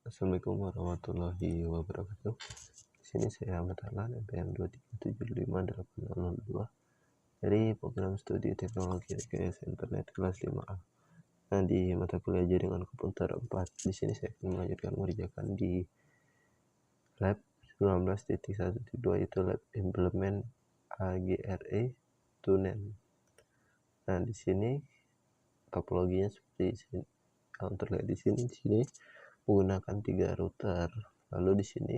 Assalamualaikum warahmatullahi wabarakatuh. Di sini saya Ahmad Ahlan, NPM 2375802 dari program studi teknologi rekayasa internet kelas 5A. Nah, di mata kuliah jaringan komputer 4, di sini saya akan melanjutkan mengerjakan di lab 19.1.2 yaitu lab implement AGRE tunnel. Nah, di sini topologinya seperti ini. Terlihat di sini menggunakan 3 router. Lalu di sini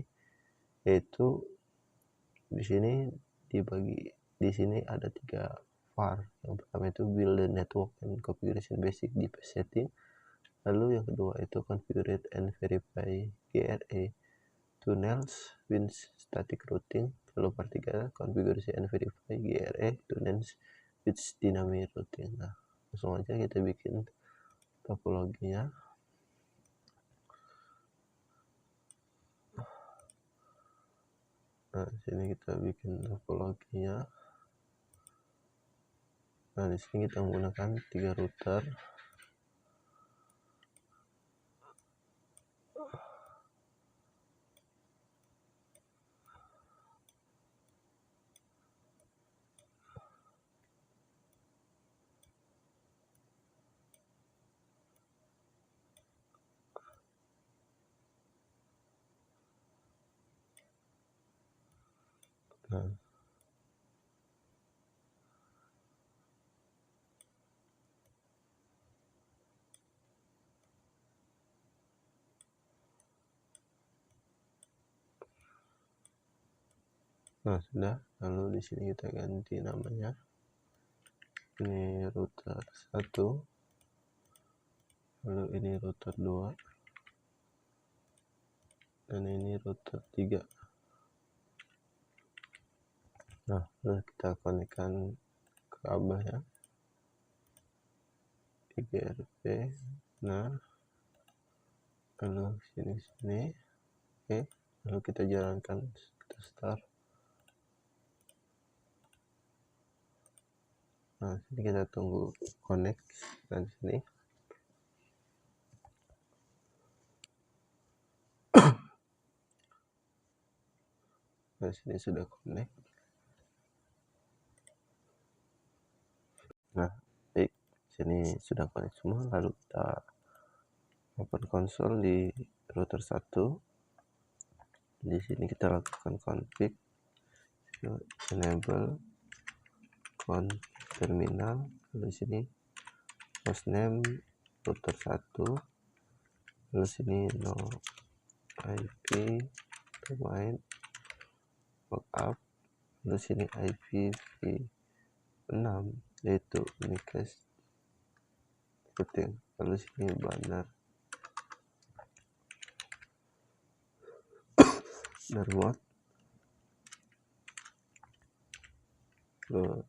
ada 3 var. Yang pertama itu build the network and configuration basic device setting. Lalu yang kedua itu configure and verify GRE tunnels with static routing. Lalu part 3 configure and verify GRE tunnels with dynamic routing. Nah, langsung aja kita bikin topologinya. Nah, sini kita bikin topologinya. Nah, di sini kita menggunakan 3 router. Nah, sudah. Lalu di sini kita ganti namanya. Ini router 1. Lalu ini router 2. Dan ini router 3. Nah, lalu kita konekkan ke kabel ya. 3 RP. Nah, lalu sini. Oke. Lalu kita jalankan, kita start. Nah, sini kita tunggu connect dan sini. Nah, sini sudah connect. Nah, baik, sini sudah connect semua. Lalu kita open console di router 1. Di sini kita lakukan config enable terminal. Lalu sini hostname router 1. Lalu sini no IP domain lookup. Lalu sini IPv6 yaitu unicast routing. Lalu sini banner mode. Lalu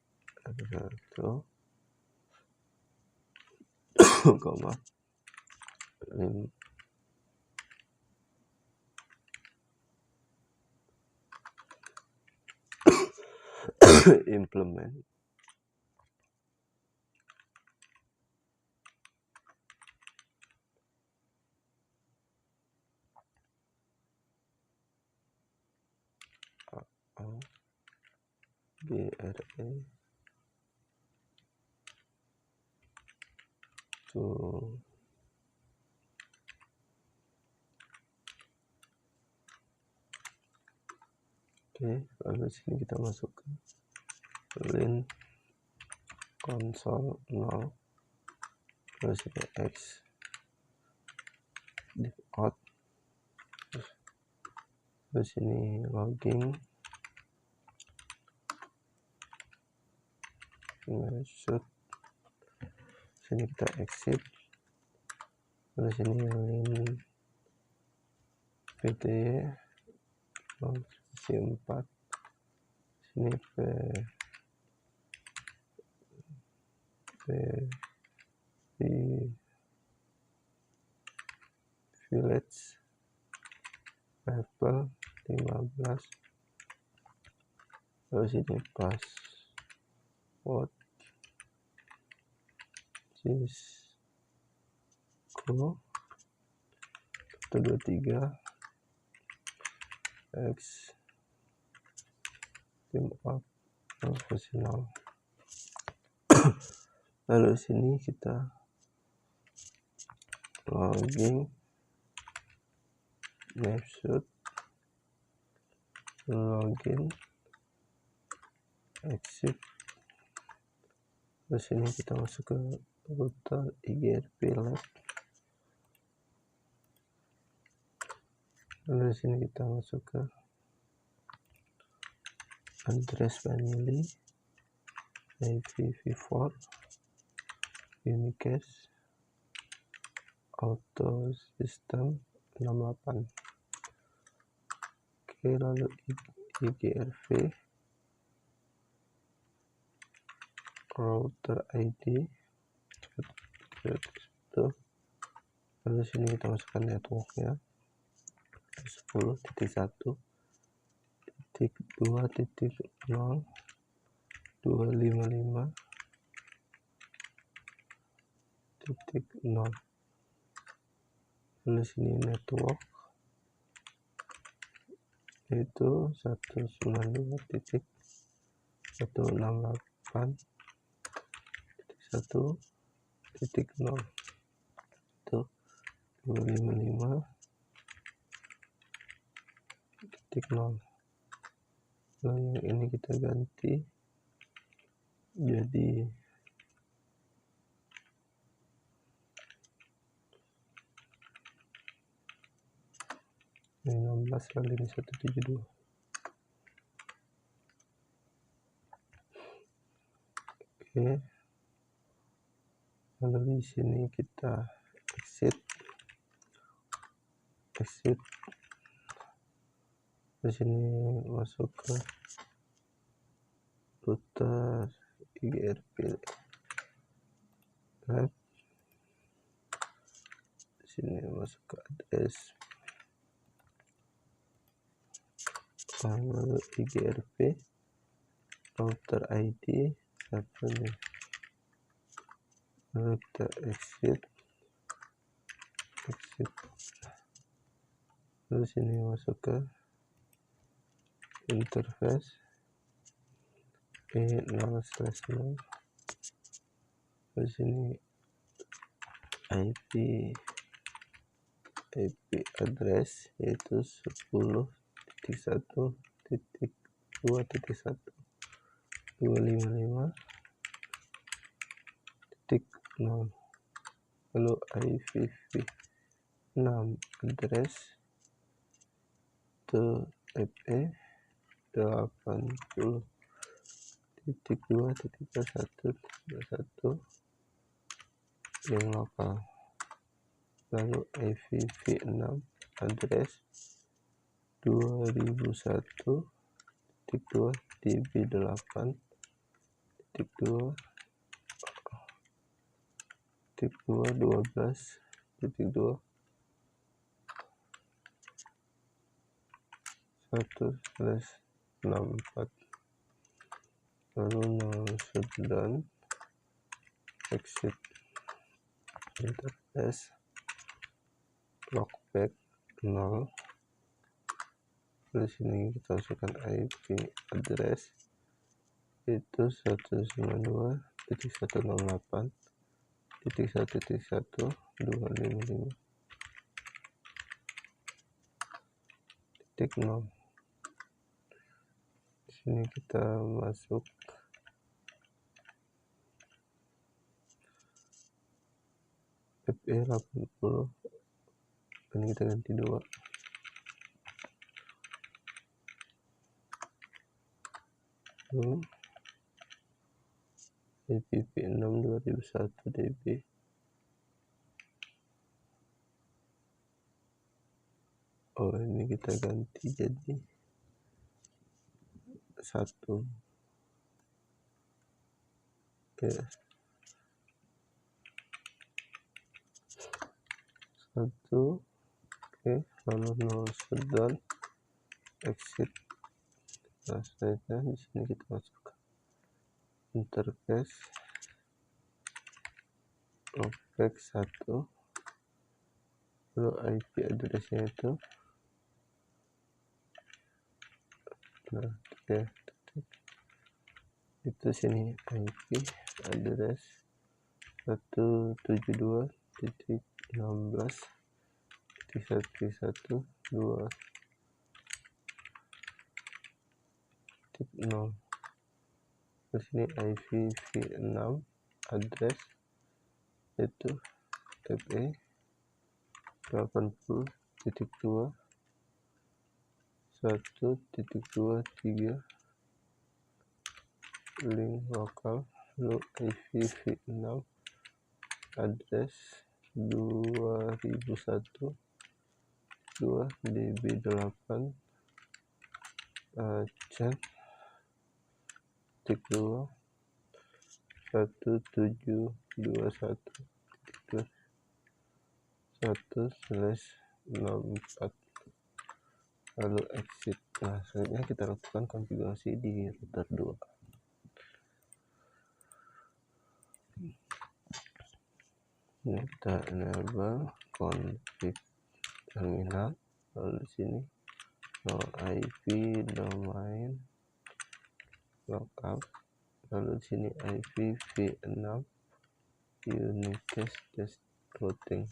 ada 1 koma implement GRE to lalu sini kita masukkan link console 0. Lalu sini X default. Lalu sini logging shoot. Sini kita exit. Lalu sini link VTY 4. Sini village level 15. Lalu sini password Cisco. 123 X team up profesional. Lalu sini kita login, snapshot, login, exit. Terus sini kita masuk ke router IGRP lab. Lalu sini kita masuk ke address family, IPv4, unicast, auto system 68. Oke, lalu IGRV, router ID itu. Lalu sini kita masukkan networknya 10.1.255.0. Lalu sini network itu 192.168.1.0 itu 255.0. Lalu yang ini kita ganti jadi 16 kali ini 172. Oke, lalu di sini kita exit. Di sini masuk ke router IGRP lab. Di sini masuk ke address, lalu IGRP, router ID satu nih. Lalu kita exit. Lalu sini masuk ke interface E0/0. Di sini IP address yaitu 10.1.2.1.255.0. Lalu IPv6 address itu FE 80.2.1.1 yang lokal. Lalu IPv6 address 2001.2 db8.2.12.2 1/64. Lalu shutdown, exit interface, logback 0. Di sini kita masukkan IP address itu 192.168.1.255.0. Di sini kita masuk FE80. Ini kita ganti 2. IPv6 2001 db. Oh, ini kita ganti jadi 1. Oke, 1. Oke, lalu shutdown, exit. Nah, selanjutnya di sini kita masuk ke interface, logback 1. lalu IP addressnya itu itu sini IP address 172.16.1.2.0. Terus ini IPv6 address itu FE 80.2.1.23 link lokal, lalu IPv6 address 2001 2db8 chat titik 2 1721.1/64 lalu exit. Nah, selanjutnya kita lakukan konfigurasi di router 2. Ini kita enable config terminal, lalu di sini no IP domain lockout, lalu di sini IPv6 unicast test routing.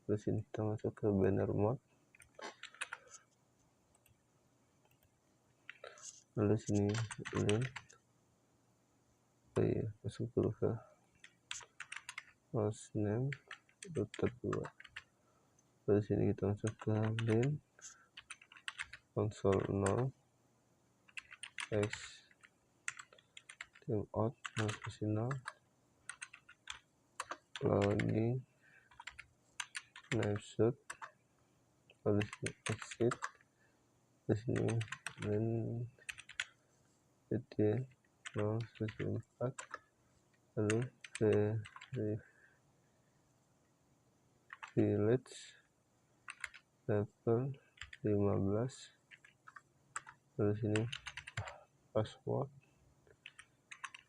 Terus ini kita masuk ke banner mode, lalu sini link, masuk dulu ke hostname router 2. Lalu sini kita masuk ke link console 0 x timeout masuk 0 loading snapshot, lalu sini exit, terus ini link detail 0/4, lalu village level 15, lalu sini password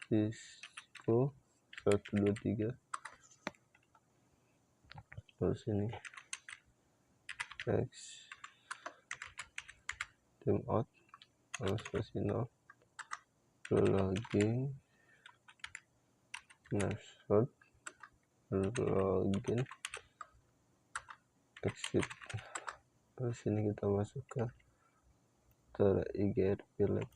Cisco 123, lalu sini next timeout masuk 0, login snapshot, login exit. Terus sini kita masuk ke IGRP lab.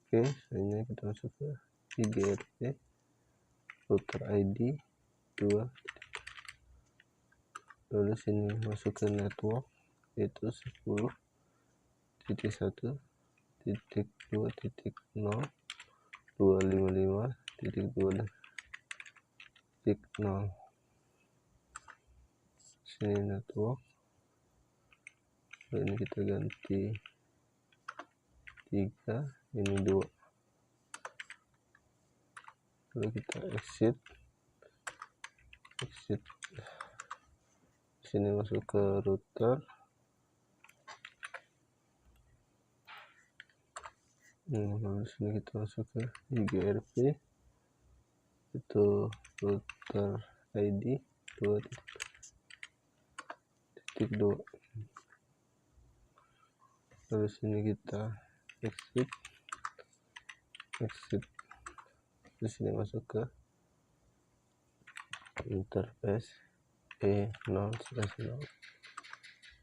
Oke, selanjutnya kita masuk ke IGRP router ID 2, lalu sini masuk ke network yaitu 10.1.2.0.255.2.0. Sini network, ini kita ganti 3, ini 2, lalu kita exit. Sini masuk ke router, lalu sini kita masuk ke IGRP itu router ID 2.2, lalu sini kita exit. Terus sini masuk ke interface E0/0,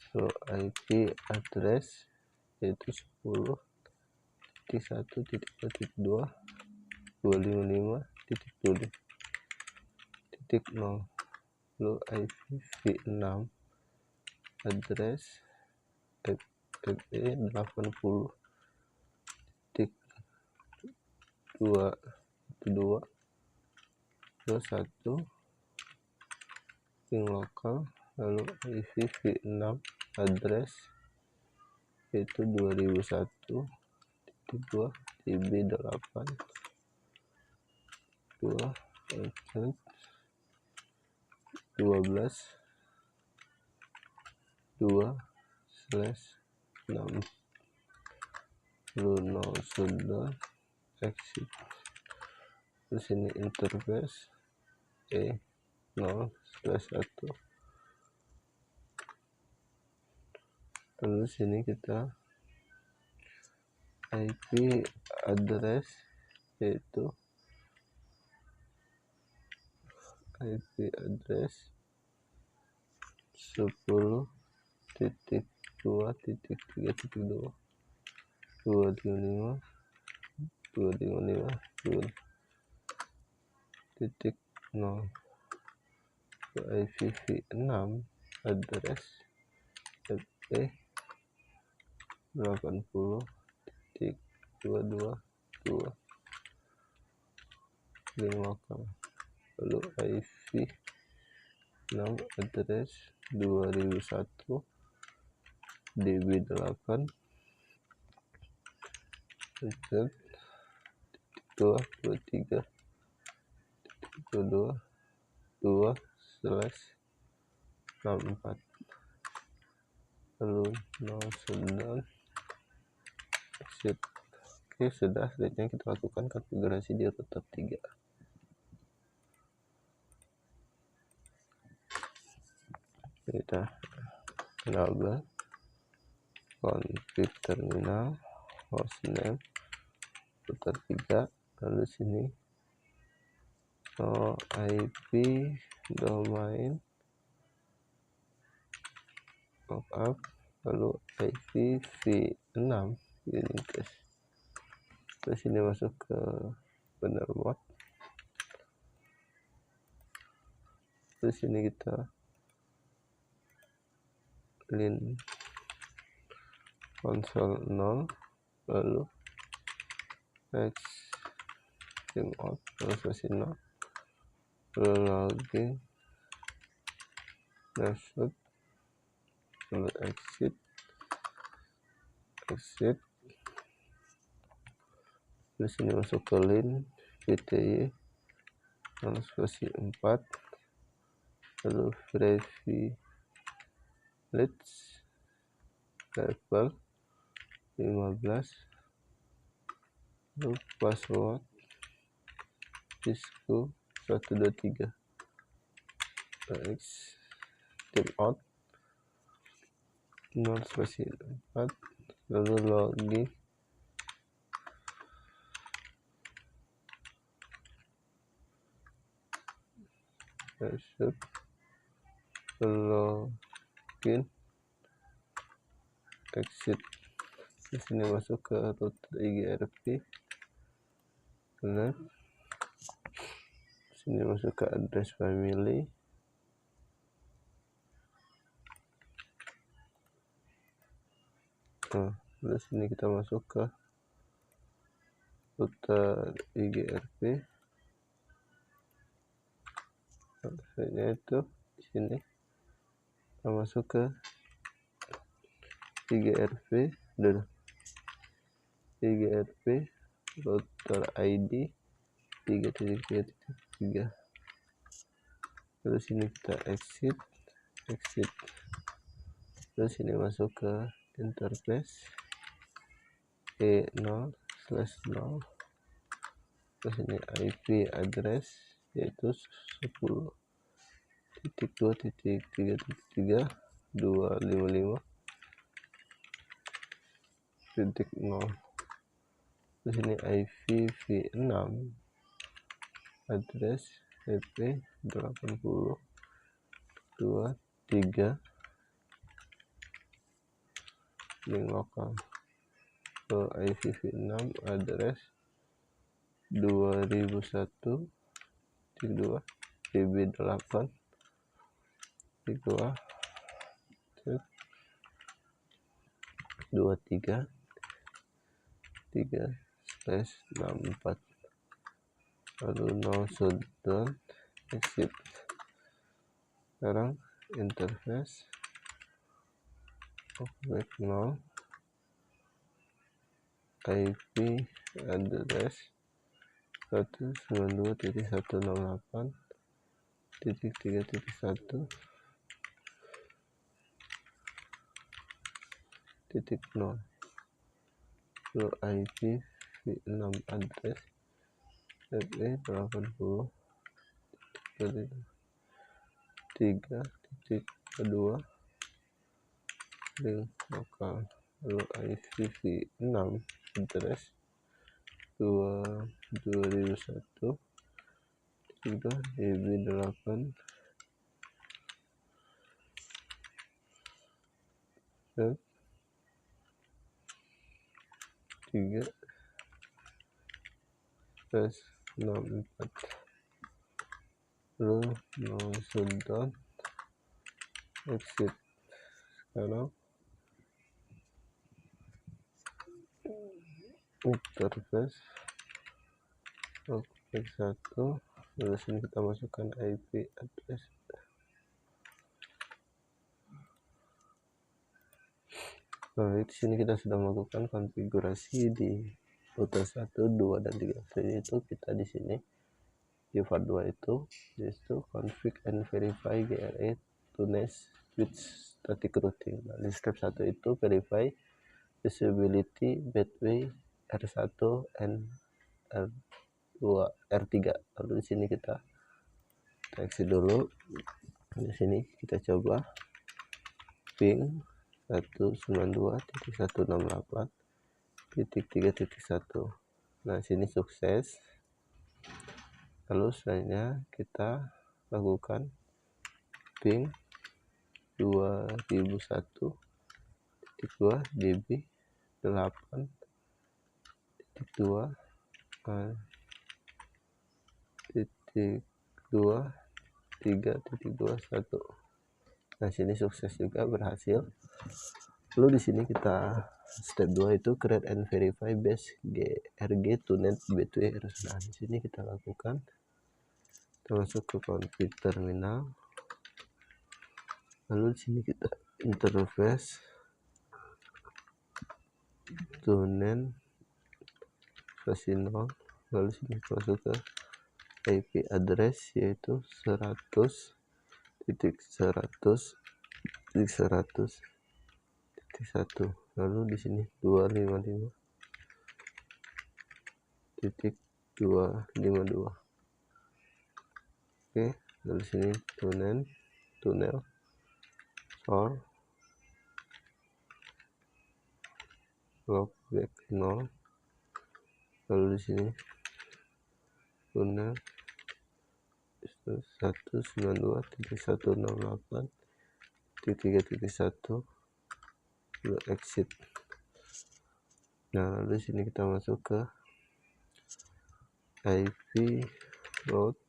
so IP address yaitu 10.1.2.255.0, lalu IPv6 address FE 80.2.2.1 link lokal, lalu IPv6 address yaitu 2001.2db8 12.2/6, lalu no shutdown exit. Terus ini interface 0/1. Lalu sini kita IP address, yaitu IP address 10.2.3.2 255 255.0. IPv6 address FE 80.222 link lokal. Lalu IP6 address 2001 DB8 2.3.2.2/64. Lalu 09 exit. Oke, sudah. Selanjutnya kita lakukan konfigurasi di router 3. Kita enable config terminal hostname router 3. Lalu sini IP domain lookup, lalu IPv6 unicast. Terus sini masuk ke benar mode. Terus sini kita lin konsol 0, lalu x out terus masih 0, lalu login password, lalu exit. Terus sini masuk ke lin PTY 0/4, lalu privilege level 15, lalu password Cisco 123. X out 0/4, lalu login. Password, login, exit. Di sini masuk ke router IGRP. Benar. Sini masuk ke address family. Terus sini kita masuk ke router IGRP. Selanjutnya itu di sini kita masuk ke IGRP router ID 3.3.3. Terus sini kita exit. Terus ini masuk ke interface E0/0. Terus ini IP address yaitu 10.2.3.255.0. Terus ini IPv6 address EP 80.2.3 link lokal. Ke IPv6 address 2001 DB8 23/64. Lalu no shutdown, exit. Sekarang interface back 0, IP address 192.168.3.0. Lalu IPv6 address FE 80. 3.2 link lokal. Lalu IPv6 address 2.2.1 juga DB8 dan 3.64. Lalu mau shutdown exit. Sekarang interface X1, lalu sini kita masukkan IP address. Nah, di sini kita sudah melakukan konfigurasi di router 1, 2, dan 3. Jadi itu kita di sini di part 2 itu yaitu config and verify GRE Tunes switch static routing. Nah, di step 1 itu verify usability gateway R1 and R2 R3. Lalu di sini kita exit dulu. Di sini kita coba ping 192.168.3.1. Nah, sini sukses. Lalu selanjutnya kita lakukan ping 2001.2 db 8.2 3.21. Nah, sini sukses juga, berhasil. Lalu di sini kita step 2 itu create and verify base GRG Tunet gateway. Nah, di sini kita lakukan, kita masuk ke config terminal. Lalu di sini kita interface Tunen versi 0. Lalu sini kita masuk ke IP address yaitu 100.100.100.1. Lalu di sini 255.252. Oke, lalu sini tunnel for loopback 0. Lalu di sini tunnel 192.168.3.1 lalu exit. Nah, lalu sini kita masuk ke IP route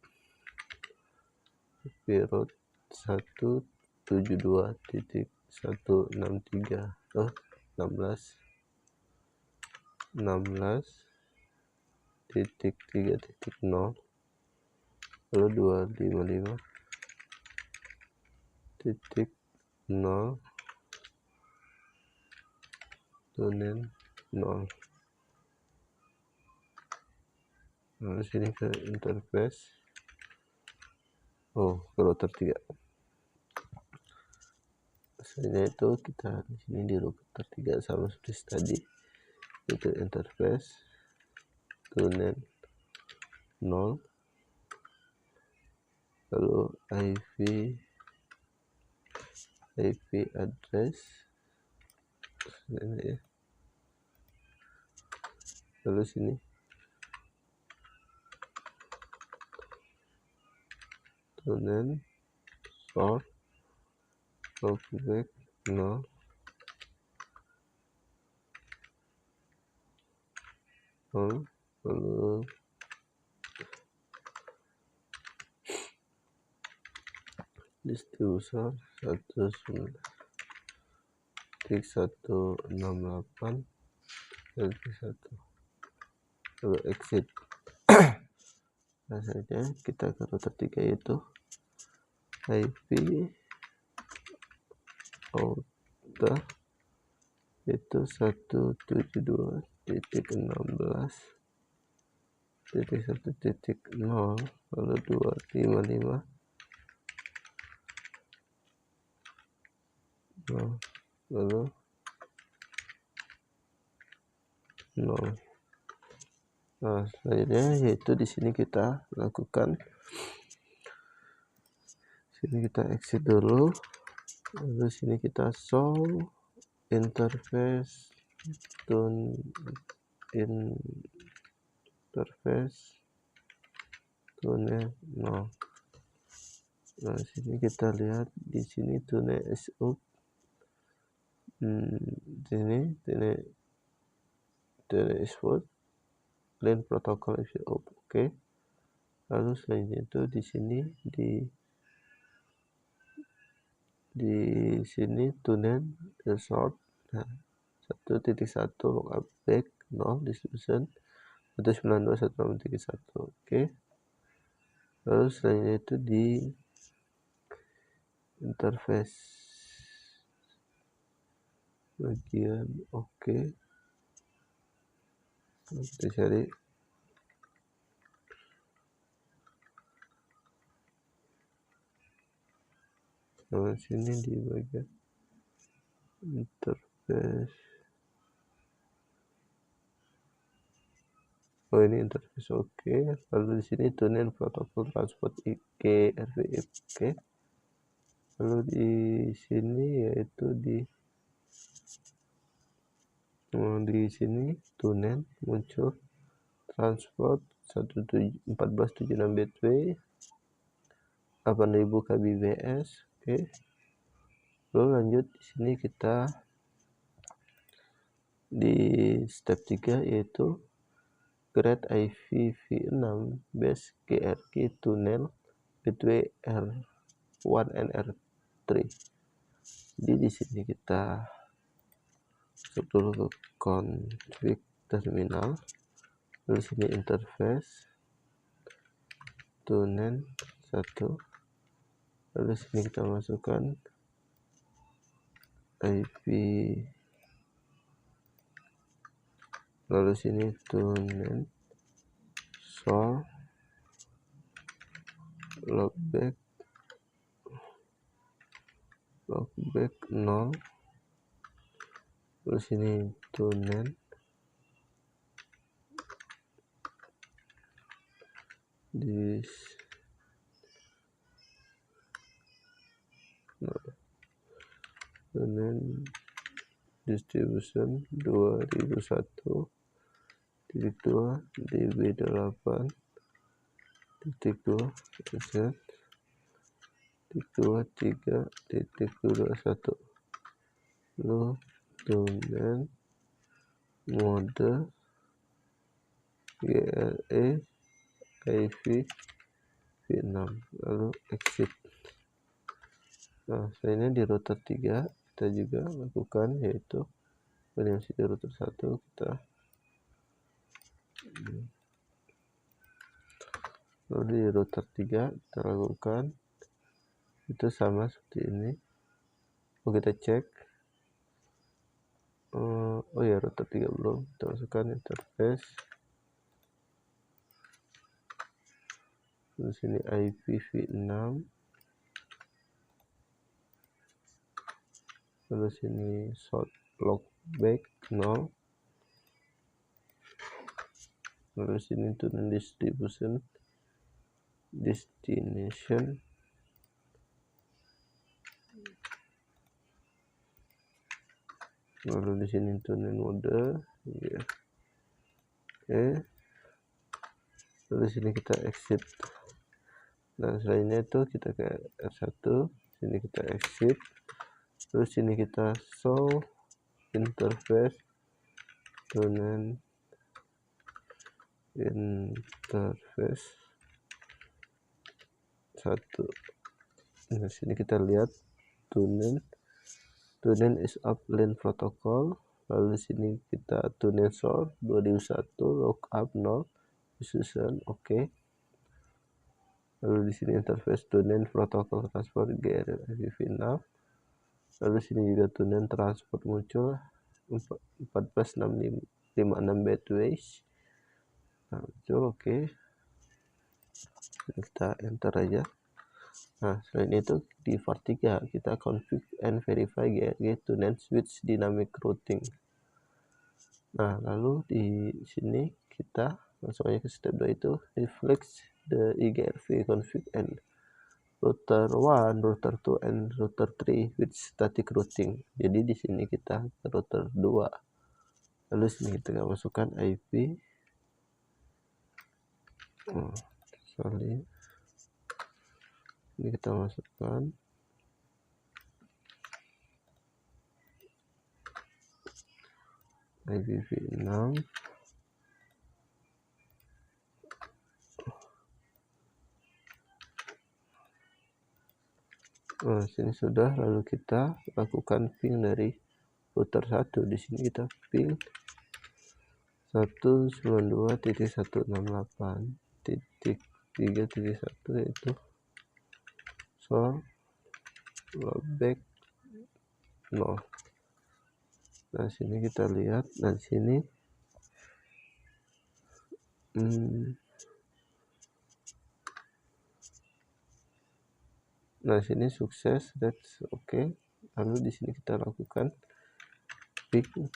172.168.16.3.0 lalu 255.0 tunen 0. Lalu sini ke interface ke router 3. Selanjutnya itu kita di sini di router 3 sama seperti tadi, itu interface tunen 0, lalu IP address ini ya. Lalu sini tunen for loopback 0. Lalu distributor 1.168.1. Lalu exit. Nah, saja kita ke router 3 yaitu IP router itu 172.16.1.0 lalu 255 lalu 0. Nah, selanjutnya yaitu di sini kita lakukan Sini kita exit dulu, lalu sini kita show interface tune interface tune no. Nah sini kita lihat di sini tune is up, sini tune is full, LAN protocol is up, oke. Lalu selain itu di sini di sini tune resort, nah 1.1 lookup back 0 distribution 192.168.1, oke. Lalu selain itu di interface bagian oke. Kita cari sini di bagian interface. Oh ini interface oke. Lalu di sini tune protokol transport IK RVIP oke. Lalu di sini yaitu di sini tune muncul transport 1476 gateway 8000 kbps oke. Lalu lanjut di sini kita di step 3 yaitu create IPv6 base GRK tunnel gateway R1 and R3. Jadi di sini kita masuk dulu ke config terminal, lalu sini interface tunnel 1, lalu sini kita masukkan IP, lalu sini tunnel source logback 0, lalu sini tunnel distribution 2001.2 db8.2 set 3.21. Lalu tunnel mode GRE IPv6, lalu exit. Nah selanjutnya di router 3 kita juga lakukan, yaitu ini masih di router 1, kita lalu di router 3 kita lakukan itu sama seperti ini. Kita cek oh ya router 3 belum, kita masukkan interface, di sini IPv6, lalu sini short logback 0, lalu sini tunnel distribution destination, lalu di sini tunnel mode ya. Lalu sini kita exit. Nah selainnya itu kita ke R1, sini kita exit, terus sini kita show interface tunnel interface 1. Nah sini kita lihat tunnel is up LAN protocol, lalu sini kita tunnel source 2001 lookup 0 distribution oke. Lalu di sini interface tunnel protokol transport GRK IPv6, lalu sini juga tunnel transport muncul 14.656 gateways. Nah muncul oke. Kita enter aja. Nah selain itu di part 3 kita config and verify GRK tunnel switch dynamic routing. Nah lalu di sini kita langsung aja ke step 2, itu reflex the IGRV config and router 1, router 2, and router 3 with static routing. Jadi di sini kita ke router 2. Lalu sini kita masukkan IP. Ini kita masukkan IPv6. Sini sudah. Lalu kita lakukan ping dari router 1. Di sini kita ping 192.168.3.1 yaitu source loopback 0. Nah, sini kita lihat. Nah, sini sini sukses, that's okay. Lalu di sini kita lakukan ping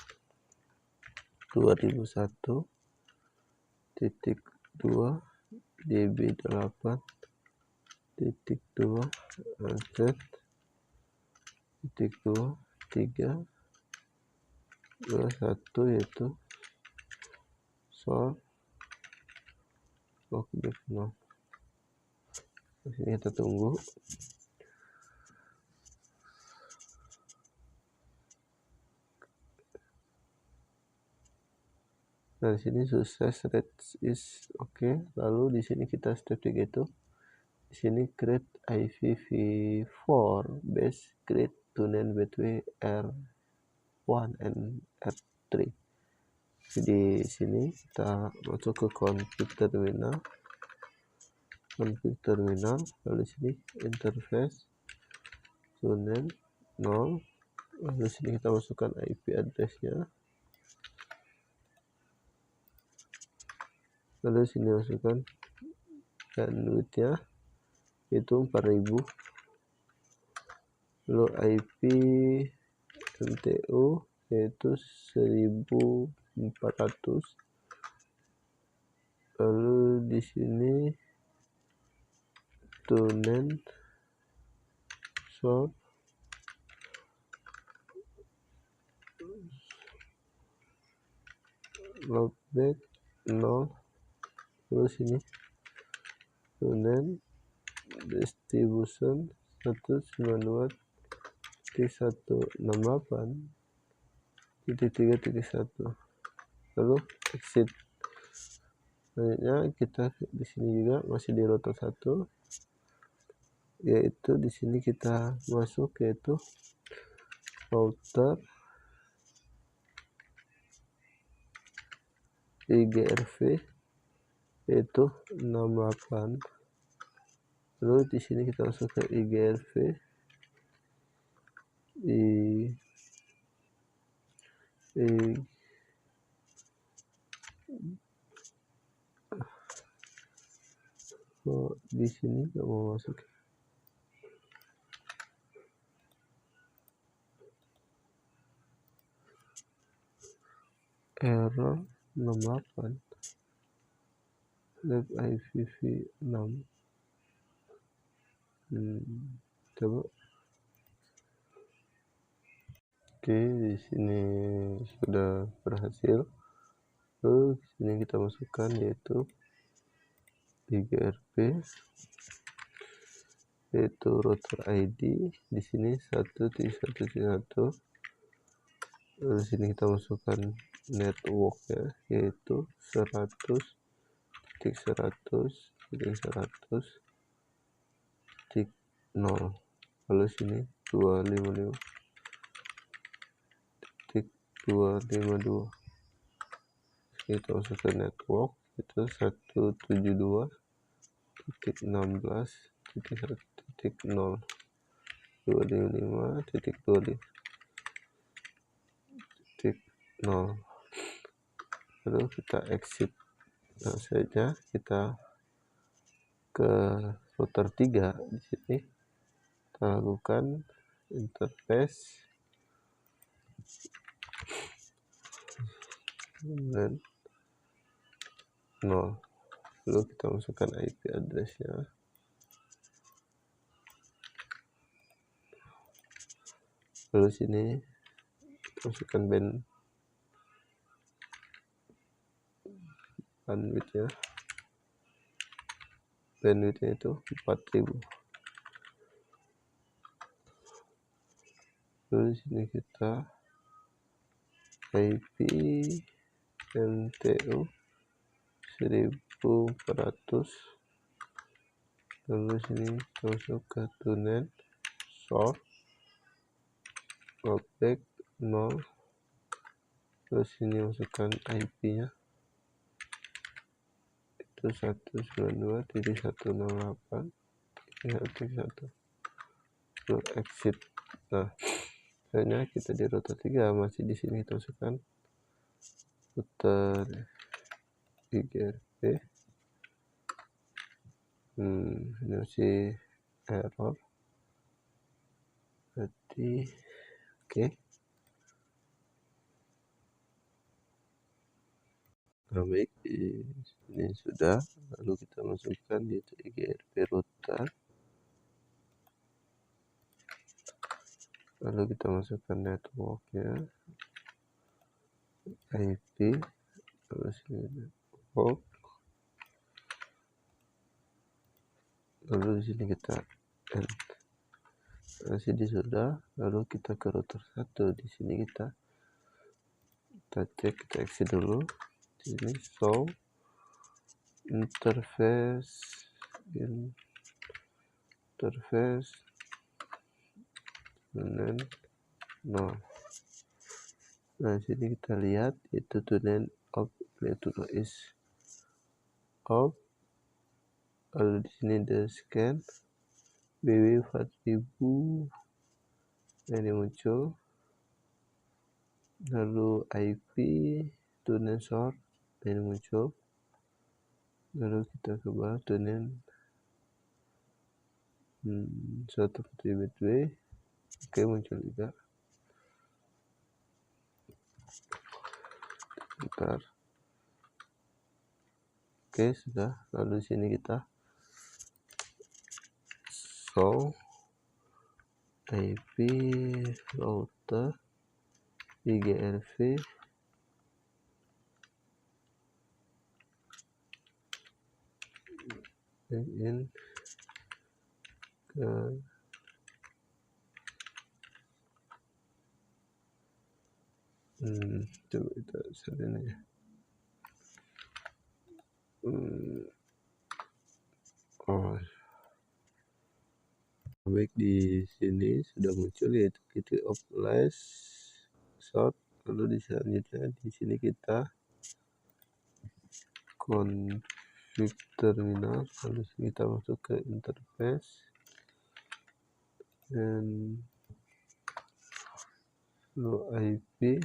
2001.2 db8.2 z.2.3.21 yaitu source loopback 0. Di sini kita tunggu. Nah, di sini sukses, rate is okay. Lalu di sini kita step 3 itu di sini create IPv4 base create tunnel between R1 and R3. Jadi di sini kita masuk ke config terminal, lalu di sini interface tunnel 0. Lalu di sini kita masukkan IP address-nya. Lalu sini masukkan bandwidth-nya itu 4000. Lalu IP MTU yaitu 1400. Lalu di sini tunnel source loopback 0. Lalu sini tunnel distribution 192.168.3.1. lalu exit. Selanjutnya kita di sini juga masih di router 1, yaitu di sini kita masuk yaitu router IGRV yaitu 68. Lalu di sini kita masuk ke IGRV di sini nggak mau masuk. Error 68 lab IPv6. Coba. Oke, di sini sudah berhasil. Lalu di sini kita masukkan yaitu IGRP yaitu router ID di sini 1.1.1. Lalu sini kita masukkan network ya, yaitu 100.100.0. Lalu sini 255.252. Kita masukkan network itu 172.16.1.0 255.25.0. Lalu kita exit. Nah, saja kita ke router 3. Di sini kita lakukan interface dan 0. Lalu kita masukkan IP address-nya. Lalu sini kita masukkan bandwidthnya itu 4000. Lalu sini kita IP MTU 1400. Lalu sini kita masuk ke tunnel source object 0. Terus sini masukkan IP-nya itu 192.168.1. Lalu exit. Nah, selanjutnya kita di router 3 masih di sini kita masukkan router IGRP. Ini masih error. Berarti oke. Nah, baik, ini sudah. Lalu kita masukkan di IGRP router. Lalu kita masukkan networknya, IP, lalu sini network. Lalu di sini kita end. Nah, sini sudah. Lalu kita ke router 1. Di sini kita cek, kita exit dulu. Sini show interface tunnel 0. Nah, sini kita lihat itu tunnel of network is off. Lalu di sini the scan BW 4000 ini muncul. Lalu IP tunnel source ini muncul. Lalu kita ke bawah tunnel 142. Oke, muncul juga. Bentar. Oke, sudah. Lalu sini kita show IP router IGRV in ke coba kita set ini ya. Baik, di sini sudah muncul yaitu gateway of last short. Lalu di selanjutnya di sini kita config terminal. Lalu kita masuk ke interface dan lalu IP.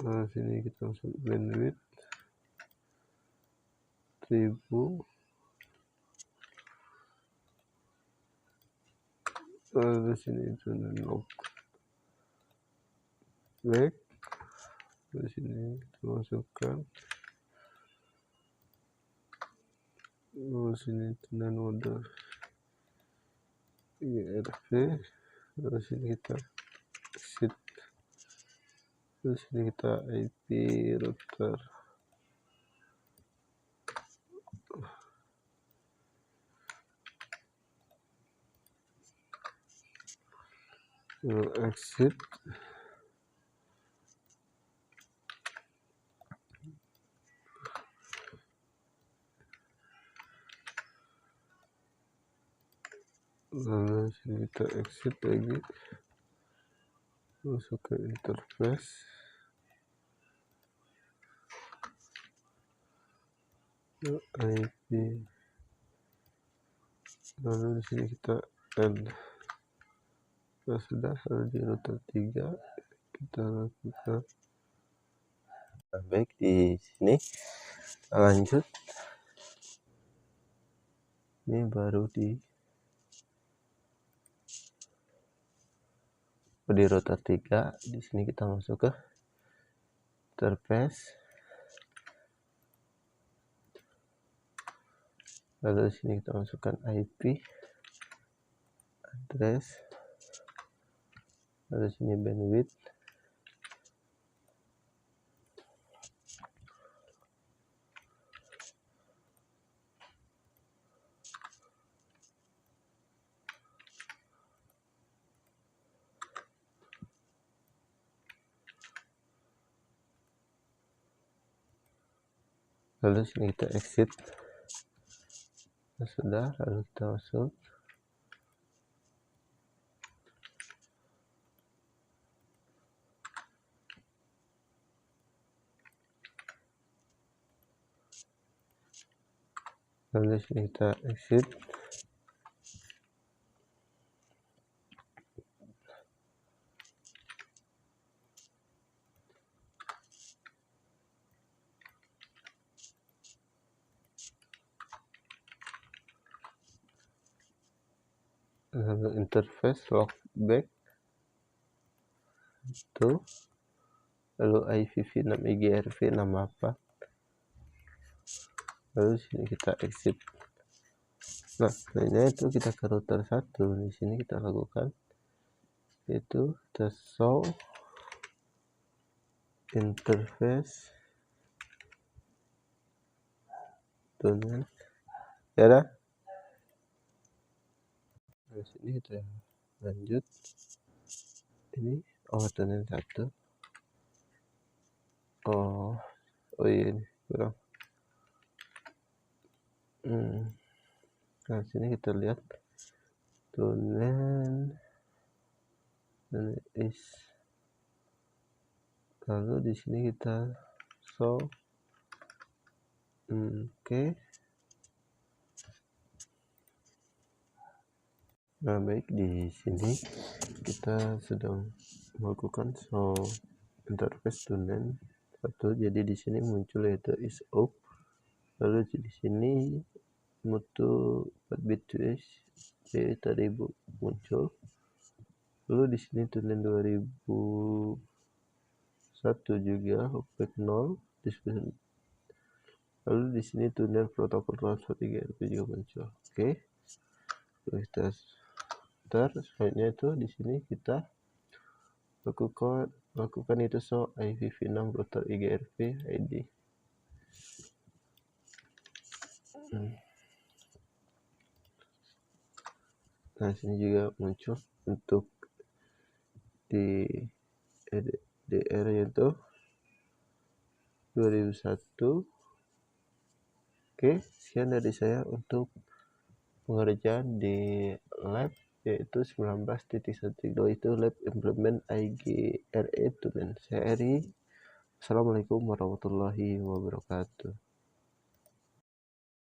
Nah, sini kita masuk bandwidth 1000. Lalu sini tunnel log back. Di sini kita masukkan. Lalu sini tunnel mode IGRV. Lalu sini kita exit. Lalu sini kita IP router. Lalu exit. Lalu sini kita exit lagi, masuk ke interface. IP. Lalu di sini kita end. Nah, sudah. Lalu di router 3 kita lakukan. Nah, baik, di sini lanjut. Ini baru di router 3. Di sini kita masuk ke interface. Lalu di sini kita masukkan IP address, lalu sini bandwidth, lalu sini kita exit. Sudah, lalu kita masuk. Lalu sini kita exit. Lalu interface logback itu, lalu IPv6 IGRV nama apa, lalu sini kita exit. Nah, selanjutnya itu kita ke router 1. Di sini kita lakukan itu kita show interface tunnel ya. Di sini kita lanjut. Ini tunnel 1. Oh iya, ini kurang. Nah, sini kita lihat tunnel is, lalu di sini kita show. Oke. Nah, baik, di sini kita sedang melakukan show interface tunnel 1. Jadi di sini muncul yaitu is off. Lalu di sini mutu 4 bit tadi muncul. Lalu di sini tunnel 2001 juga OPEC 0. Lalu di sini tunnel protokol transfer 3RP juga muncul. Oke. Lalu kita selanjutnya itu di sini kita lakukan itu show IPv6 router IGRV ID. Nah, sini juga muncul untuk di area itu 2001. Oke, sekian dari saya untuk pengerjaan di lab yaitu 19.1.2 itu lab implement IGRE tunnel. Saya Eri. Assalamualaikum warahmatullahi wabarakatuh.